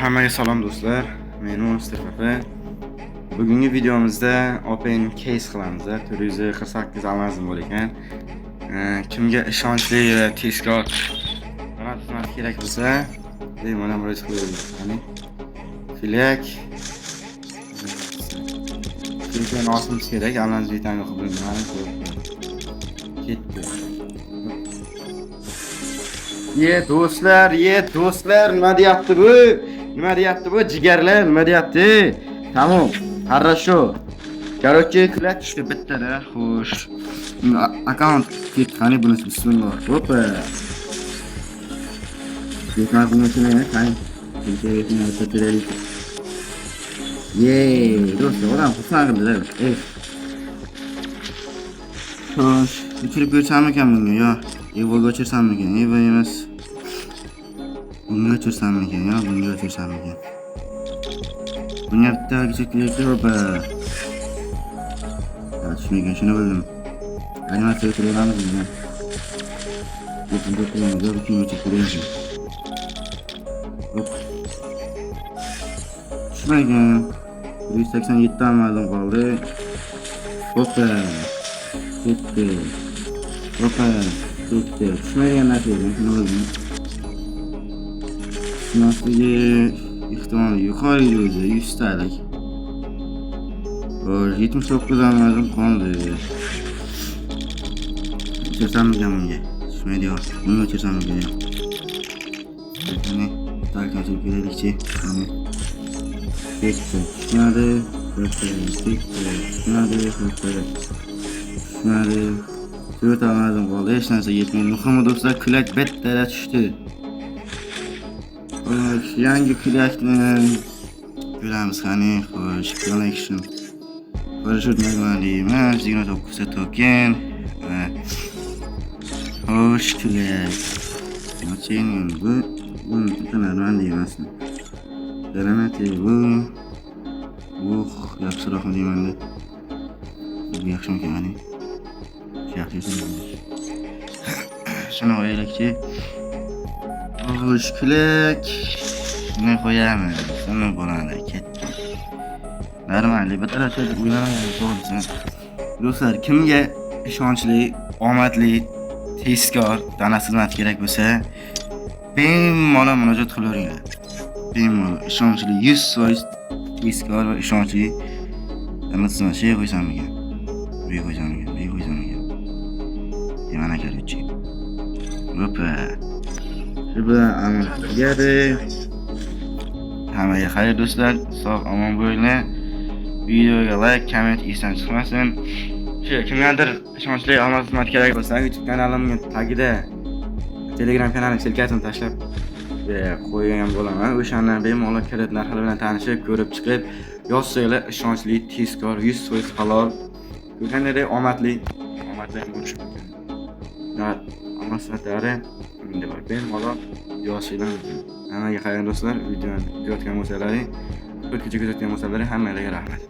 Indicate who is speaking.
Speaker 1: Hammaga salom do'stlar. Men Mustafa. Bugungi videomizda open case qilamiz. 448 almazim bor ekan. Kimga ishonchli va tezkor xizmat kerak bo'lsa, mana murojaat qilaveramiz. Ya'ni filak nosimiz kerak, almaz vitamin qilib ketdi. Do'stlar, nima deyapti bu? Nima deyapti bu? Jigarlar nima deyapti? Tamam, хорошо. Короче, клят tushdi bittada. Xo'sh. Akkaunt qani bunisi bismillah. Hoppa. Deklar bunisi qani? Kelishayotgan so'zlarlik. Do'stlar, odam xursand qildilar. Xo'sh, o'chirib ko'rsam ekan bunga, yo. Evoga o'chirsam ekan, Evo emas. Bunga o'chirsam ekan, yo, bunga o'chirsam ekan. Bunga bitta kelishdi, hoppa. Tushmagan, shuni bildim. Animatsiya o'chiramiz buni. Bunga qo'yamiz, yo'q, kim o'chirib hop. Tushmagan. 187 dan ma'lum qoldi. Hoppa. Ketdi. Hoppa. Ketdi. Tushmagan narsadan shuni bildim. Tushmasligi ehtimoli yuqori o'zi 100 talik. 79 almazim qoldi. O'chirsam bunga. Tushmaydi yo'q. Buni o'chirsam bunga. Qani tarkatib kerakchi. Qani. Ketdi. Tushmadi. Tushmadi. To'rt almazim qoldi. Hech narsa yetmaydi. Muhammad do'stlar, kulak bittada tushdi. Yangi kulakni ko'ramiz qani. Xo'sh, collection. Parachut magmali emas, 29 ta token. Xo'sh, kulak. Machin bu qanaqa deyapsiz? Daramati bu. Yaxshiroq deyman-da. Bu yaxshimi qani? Yaxshi. Shuni o'ylaylikchi. Xo'sh, kulak. Shuni qo'yamiz. Shuni bo'ladi, ketdi. Normal, bitta o'ynamayman to'g'risi. Do'stlar, kimga ishonchli, omadli, tezkor dana xizmat kerak bo'lsa, bemalol murojaat qilaveringlar. Bemalol ishonchli 100% tezkor va ishonchli dana xizmat qo'ysam ekan. Bu qo'ysam ekan. Mana qaraychi. Hoppa. Shu bilan amalga hammaga xayr do'stlar, sog' omon bo'linglar. Videoga like, comment esdan chiqmasin. Kimgadir ishonchli omad xizmat kerak bo'lsa, YouTube kanalimning tagida Telegram kanalim silkasini tashlab qo'ygan bo'laman. O'shandan bemalol kirib narxlar bilan tanishib, ko'rib chiqib, yozsanglar ishonchli, tezkor, 100% halol, ko'rgandek omadli bo'lishi mumkin. Omad xizmatlari endi bor. Bemalol yozsanglar mumkin. Hammaga xayr do'stlar. Videoni ko'rayotgan bo'lsalaring, ko'rib kuzatgan bo'lsalaring, hammalarga rahmat.